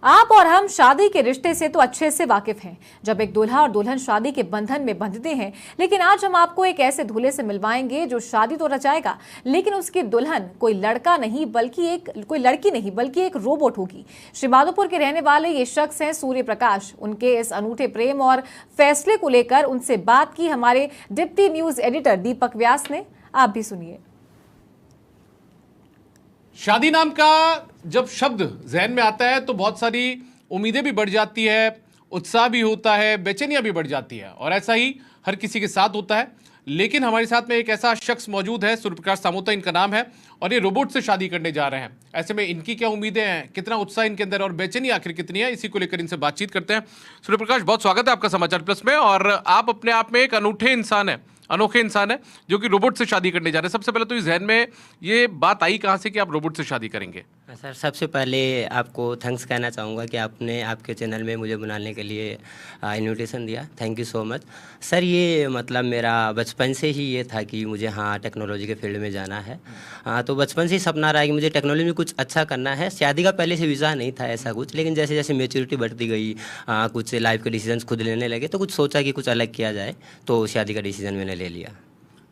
आप और हम शादी के रिश्ते से तो अच्छे से वाकिफ हैं। जब एक दूल्हा और दुल्हन शादी के बंधन में बंधते हैं, लेकिन आज हम आपको एक ऐसे दूल्हे से मिलवाएंगे जो शादी तो रचाएगा, लेकिन उसकी दुल्हन कोई लड़की नहीं बल्कि एक रोबोट होगी। श्रीमाधोपुर के रहने वाले ये शख्स हैं सूर्य प्रकाश। उनके इस अनूठे प्रेम और फैसले को लेकर उनसे बात की हमारे डिप्टी न्यूज एडिटर दीपक व्यास ने। आप भी सुनिए। शादी नाम का जब शब्द जहन में आता है तो बहुत सारी उम्मीदें भी बढ़ जाती है, उत्साह भी होता है, बेचैनियां भी बढ़ जाती है, और ऐसा ही हर किसी के साथ होता है। लेकिन हमारे साथ में एक ऐसा शख्स मौजूद है, सूर्य प्रकाश सामोता इनका नाम है, और ये रोबोट से शादी करने जा रहे हैं। ऐसे में इनकी क्या उम्मीदें हैं, कितना उत्साह इनके अंदर, और बेचैनी आखिर कितनी है, इसी को लेकर इनसे बातचीत करते हैं। सूर्य प्रकाश, बहुत स्वागत है आपका समाचार प्लस में। और आप अपने आप में एक अनोखे इंसान है जो कि रोबोट से शादी करने जा रहे हैं। सबसे पहले तो इस जहन में ये बात आई कहाँ से कि आप रोबोट से शादी करेंगे? सर, सबसे पहले आपको थैंक्स कहना चाहूँगा कि आपने आपके चैनल में मुझे बुलाने के लिए इनविटेशन दिया। Thank you so much sir. ये मतलब मेरा बचपन से ही ये था कि मुझे टेक्नोलॉजी के फील्ड में जाना है। तो बचपन से ही सपना रहा है कि मुझे टेक्नोलॉजी में कुछ अच्छा करना है। शादी का पहले से वीज़ा नहीं था ऐसा कुछ, लेकिन जैसे जैसे मैच्योरिटी बढ़ती गई, कुछ लाइफ के डिसीजंस खुद लेने लगे, तो कुछ सोचा कि कुछ अलग किया जाए, तो शादी का डिसीजन मैंने ले लिया।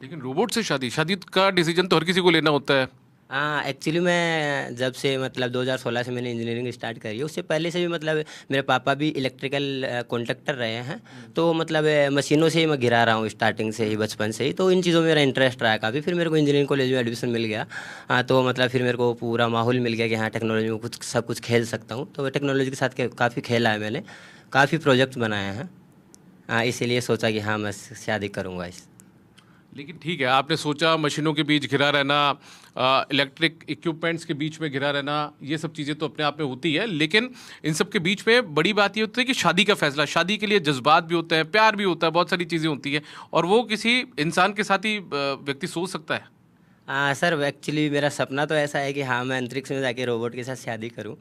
लेकिन रोबोट से शादी का डिसीजन तो हर किसी को लेना होता है। एक्चुअली मैं जब से मतलब 2016 से मैंने इंजीनियरिंग स्टार्ट करी है, उससे पहले से भी मतलब मेरे पापा भी इलेक्ट्रिकल कॉन्ट्रैक्टर रहे हैं। तो मतलब मशीनों से ही मैं घिरा रहा हूँ स्टार्टिंग से ही, बचपन से ही। तो इन चीज़ों में मेरा इंटरेस्ट रहा काफ़ी। फिर मेरे को इंजीनियरिंग कॉलेज में एडमिशन मिल गया। तो मतलब फिर मेरे को पूरा माहौल मिल गया कि हाँ, टेक्नोलॉजी में सब कुछ खेल सकता हूँ। तो टेक्नोलॉजी के साथ काफ़ी खेला है मैंने, काफ़ी प्रोजेक्ट बनाए हैं। इसीलिए सोचा कि हाँ, मैं शादी करूँगा इस। लेकिन ठीक है, आपने सोचा, मशीनों के बीच घिरा रहना, इलेक्ट्रिक इक्विपमेंट्स के बीच में घिरा रहना, ये सब चीज़ें तो अपने आप में होती है। लेकिन इन सब के बीच में बड़ी बात ये होती है कि शादी का फैसला, शादी के लिए जज्बात भी होते हैं, प्यार भी होता है, बहुत सारी चीज़ें होती हैं, और वो किसी इंसान के साथ ही व्यक्ति सोच सकता है। सर, एक्चुअली मेरा सपना तो ऐसा है कि हाँ, मैं अंतरिक्ष में जाके रोबोट के साथ शादी करूं।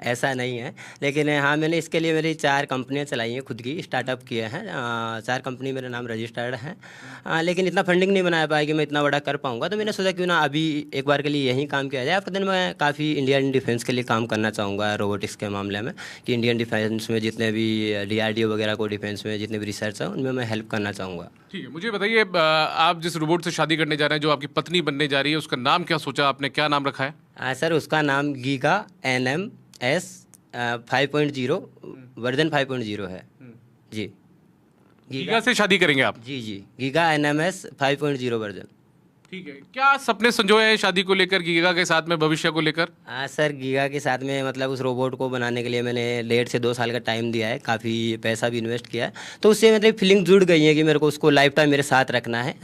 ऐसा नहीं है, लेकिन हाँ, मैंने इसके लिए मेरी 4 कंपनियां चलाई हैं, खुद की स्टार्टअप किए हैं। 4 कंपनी मेरे नाम रजिस्टर्ड हैं। लेकिन इतना फंडिंग नहीं बना पाया कि मैं इतना बड़ा कर पाऊंगा। तो मैंने सोचा क्यों ना अभी एक बार के लिए यहीं काम किया जाए। आपके दिन मैं काफ़ी इंडियन डिफेंस के लिए काम करना चाहूँगा रोबोटिक्स के मामले में, कि इंडियन डिफेंस में जितने भी DRDO वगैरह को डिफेंस में जितने भी रिसर्च हैं, उनमें मैं हेल्प करना चाहूँगा। ठीक है, मुझे बताइए, आप जिस रोबोट से शादी करने जा रहे हैं, जो आपकी पत्नी बनने जा रही है, उसका नाम क्या सोचा आपने, क्या नाम रखा है? सर, उसका नाम गीगा NMS 5.0 वर्जन 5.0 है जी। गीगा से शादी करेंगे आप? जी, गीगा NMS 5.0 वर्जन। ठीक है, क्या सपने संजोए हैं शादी को लेकर, गीगा के साथ में, भविष्य को लेकर? सर, गीगा के साथ में मतलब उस रोबोट को बनाने के लिए मैंने 1.5 से 2 साल का टाइम दिया है, काफ़ी पैसा भी इन्वेस्ट किया है। तो उससे मतलब फीलिंग जुड़ गई है कि मेरे को उसको लाइफ टाइम मेरे साथ रखना है।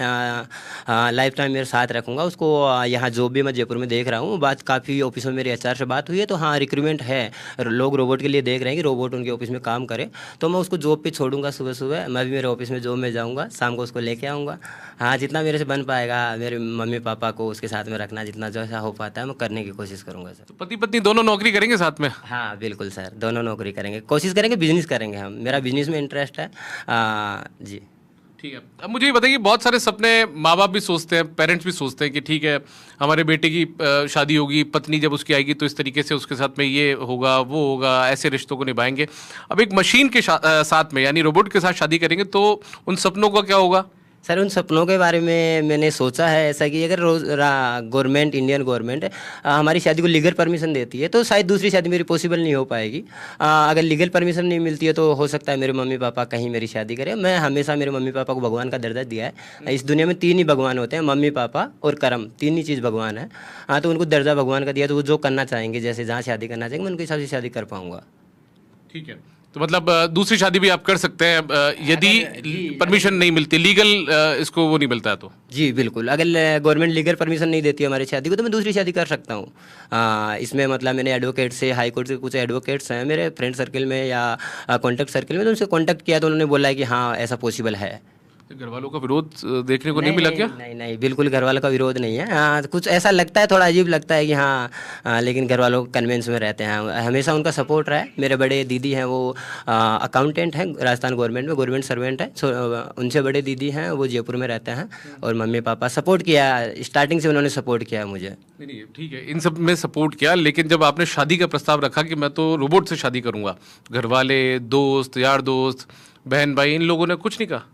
लाइफ टाइम मेरे साथ रखूँगा उसको। यहाँ जॉब भी मैं जयपुर में देख रहा हूँ। बात काफ़ी ऑफिस में मेरी HR से बात हुई है, तो हाँ, रिक्रूटमेंट है, लोग रोबोट के लिए देख रहे हैं कि रोबोट उनके ऑफिस में काम करे। तो मैं उसको जॉब पर छोड़ूंगा, सुबह मैं भी मेरे ऑफिस में जॉब में जाऊँगा, शाम को उसको लेके आऊँगा। हाँ, जितना मेरे से बन पाएगा, मेरे मम्मी पापा को उसके साथ में रखना, जितना जैसा हो पाता है मैं करने की कोशिश करूंगा सर। तो पति पत्नी दोनों नौकरी करेंगे साथ में? हाँ, बिल्कुल सर, दोनों नौकरी करेंगे, कोशिश करेंगे, बिजनेस करेंगे हम। मेरा बिजनेस में इंटरेस्ट है जी। ठीक है, अब मुझे ये बताइए, बहुत सारे सपने माँ बाप भी सोचते हैं, पेरेंट्स भी सोचते हैं कि ठीक है, हमारे बेटे की शादी होगी, पत्नी जब उसकी आएगी तो इस तरीके से उसके साथ में ये होगा, वो होगा, ऐसे रिश्तों को निभाएंगे। अब एक मशीन के साथ में, यानी रोबोट के साथ शादी करेंगे, तो उन सपनों का क्या होगा? सर, उन सपनों के बारे में मैंने सोचा है ऐसा कि अगर गवर्नमेंट, इंडियन गवर्नमेंट हमारी शादी को लीगल परमिशन देती है, तो शायद दूसरी शादी मेरी पॉसिबल नहीं हो पाएगी। अगर लीगल परमिशन नहीं मिलती है, तो हो सकता है मेरे मम्मी पापा कहीं मेरी शादी करें। मैं हमेशा मेरे मम्मी पापा को भगवान का दर्जा दिया है। इस दुनिया में 3 ही भगवान होते हैं, मम्मी पापा और कर्म, 3 ही चीज़ भगवान है। तो उनको दर्जा भगवान का दिया, तो वो जो करना चाहेंगे, जैसे जहाँ शादी करना चाहेंगे, मैं उनके हिसाब से शादी कर पाऊँगा। ठीक है, तो मतलब दूसरी शादी भी आप कर सकते हैं यदि परमिशन नहीं मिलती, लीगल इसको वो नहीं मिलता है तो? जी बिल्कुल, अगर गवर्नमेंट लीगल परमिशन नहीं देती है हमारी शादी को, तो मैं दूसरी शादी कर सकता हूँ। इसमें मतलब मैंने एडवोकेट से, हाई कोर्ट से कुछ एडवोकेट्स हैं मेरे फ्रेंड सर्कल में या कॉन्टैक्ट सर्कल में, तो उनसे कॉन्टैक्ट किया तो उन्होंने बोला है कि हाँ, ऐसा पॉसिबल है। घर वालों का विरोध देखने को नहीं मिला क्या? नहीं नहीं, बिल्कुल घर वालों का विरोध नहीं है। हाँ, कुछ ऐसा लगता है, थोड़ा अजीब लगता है कि हाँ, लेकिन घर वालों को कन्वेंस में रहते हैं, हमेशा उनका सपोर्ट रहा है। मेरे बड़े दीदी हैं, वो अकाउंटेंट हैं राजस्थान गवर्नमेंट में, गवर्नमेंट सर्वेंट है। उनसे बड़े दीदी हैं, वो जयपुर में रहते हैं। और मम्मी पापा सपोर्ट किया, स्टार्टिंग से उन्होंने सपोर्ट किया मुझे। नहीं, ठीक है, इन सब में सपोर्ट किया, लेकिन जब आपने शादी का प्रस्ताव रखा कि मैं तो रोबोट से शादी करूंगा, घर वाले, दोस्त, यार दोस्त, बहन भाई, इन लोगों ने कुछ नहीं कहा?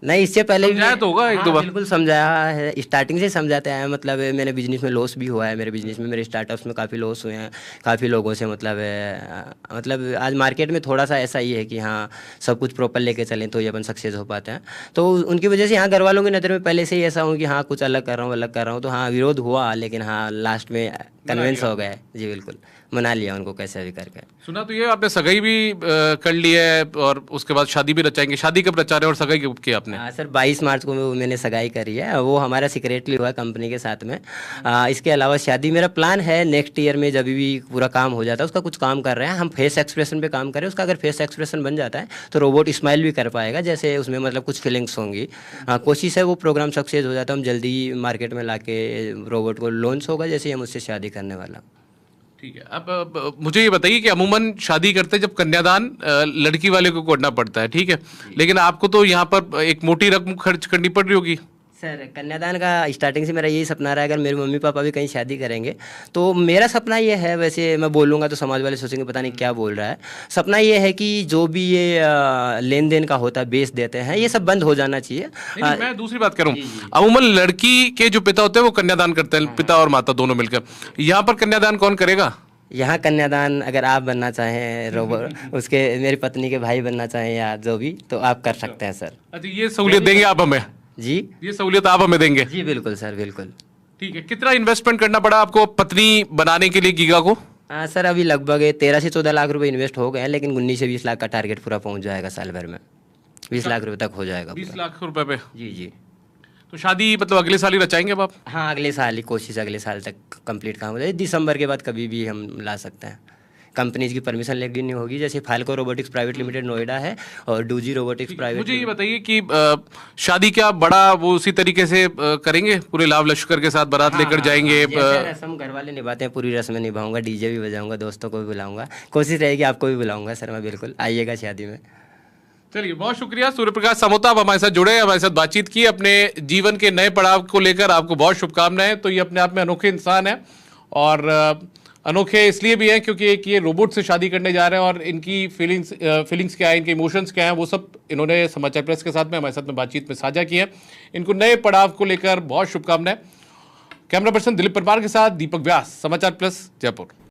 नहीं, इससे पहले समझाया तो होगा एक दो बार? बिल्कुल समझाया है, स्टार्टिंग से समझाते हैं। मतलब मैंने बिजनेस में लॉस भी हुआ है, मेरे बिजनेस में, मेरे स्टार्टअप्स में काफ़ी लॉस हुए हैं, काफ़ी लोगों से मतलब आज मार्केट में थोड़ा सा ऐसा ही है कि हाँ, सब कुछ प्रॉपर लेके चलें तो ये अपन सक्सेस हो पाते हैं। तो उनकी वजह से यहाँ घर वालों की नज़र में पहले से ही ऐसा हूँ कि हाँ, कुछ अलग कर रहा हूँ। तो हाँ, विरोध हुआ, लेकिन हाँ, लास्ट में कन्विंस हो गए। जी बिल्कुल, मना लिया उनको कैसे भी करके। सुना तो ये आपने सगाई भी कर ली है और उसके बाद शादी भी रचाएंगे। शादी कब रचा रहे और सगाई कब की आपने? हाँ सर, 22 मार्च को मैंने सगाई करी है, वो हमारा सीक्रेटली हुआ कंपनी के साथ में। इसके अलावा शादी मेरा प्लान है नेक्स्ट ईयर में, जब भी पूरा काम हो जाता है। उसका कुछ काम कर रहे हैं हम, फेस एक्सप्रेशन पे काम कर रहे हैं। उसका अगर फेस एक्सप्रेशन बन जाता है तो रोबोट स्माइल भी कर पाएगा, जैसे उसमें मतलब कुछ फीलिंग्स होंगी। कोशिश है वो प्रोग्राम सक्सेस हो जाता है, हम जल्दी मार्केट में ला के रोबोट को लॉन्च होगा, जैसे हम उससे शादी करने वाला। ठीक है, अब मुझे ये बताइए कि अमूमन शादी करते जब कन्यादान लड़की वाले को करना पड़ता है, ठीक है, लेकिन आपको तो यहाँ पर एक मोटी रकम खर्च करनी पड़ रही होगी। सर, कन्यादान का स्टार्टिंग से मेरा यही सपना रहा है, अगर मेरे मम्मी पापा भी कहीं शादी करेंगे तो मेरा सपना ये है, वैसे मैं बोलूँगा तो समाज वाले सोचेंगे पता नहीं क्या बोल रहा है। सपना ये है कि जो भी ये लेन देन का होता है, बेच देते हैं, ये सब बंद हो जाना चाहिए। नहीं, मैं दूसरी बात कर रहा हूँ। अमूमन लड़की के जो पिता होते हैं वो कन्यादान करते हैं, पिता और माता दोनों मिलकर। यहाँ पर कन्यादान कौन करेगा? यहाँ कन्यादान अगर आप बनना चाहें, रोबोट उसके मेरी पत्नी के भाई बनना चाहें या जो भी, तो आप कर सकते हैं सर। अच्छा, ये सहूलियत देंगे आप हमें? जी, ये सहूलियत आप हमें देंगे? जी बिल्कुल सर, बिल्कुल। ठीक है, कितना इन्वेस्टमेंट करना पड़ा आपको पत्नी बनाने के लिए गीगा को? सर, अभी लगभग 13 से 14 लाख रुपए इन्वेस्ट हो गए हैं, लेकिन 19 से 20 लाख का टारगेट पूरा पहुंच जाएगा साल भर में। 20 लाख रुपए तक हो जाएगा 20 पूरा। लाख रुपए पे? जी जी। तो शादी मतलब अगले साल ही रचाएंगे अब आप? हाँ, अगले साल ही, कोशिश अगले साल तक कंप्लीट काम हो जाए। दिसंबर के बाद कभी भी हम ला सकते हैं। कंपनीज की परमिशन लेनी होगी, जैसे फाल्को रोबोटिक्स प्राइवेट लिमिटेड नोएडा है और डूजी रोबोटिक्स प्राइवेट। मुझे ये बताइए कि शादी क्या बड़ा वो उसी तरीके से करेंगे, पूरे लाव लश्कर के साथ बारात लेकर जाएंगे? रस्म घर वाले निभाते हैं, पूरी रस्म निभाऊंगा, डीजे भी बजाऊंगा, दोस्तों को भी बुलाऊंगा, कोशिश रहेगी आपको भी बुलाऊंगा सर मैं, बिल्कुल आइएगा शादी में। चलिए, बहुत शुक्रिया सूर्य प्रकाश समोता, आप हमारे साथ जुड़े, हमारे साथ बातचीत की, अपने जीवन के नए पड़ाव को लेकर आपको बहुत शुभकामनाएं। तो ये अपने आप में अनोखे इंसान है, और अनोखे इसलिए भी हैं क्योंकि एक ये रोबोट से शादी करने जा रहे हैं, और इनकी फीलिंग्स क्या है, इनके इमोशंस क्या हैं, वो सब इन्होंने समाचार प्रेस के साथ में, हमारे साथ में बातचीत में साझा किए हैं। इनको नए पड़ाव को लेकर बहुत शुभकामनाएं। कैमरा पर्सन दिलीप परमार के साथ दीपक व्यास, समाचार प्लस, जयपुर।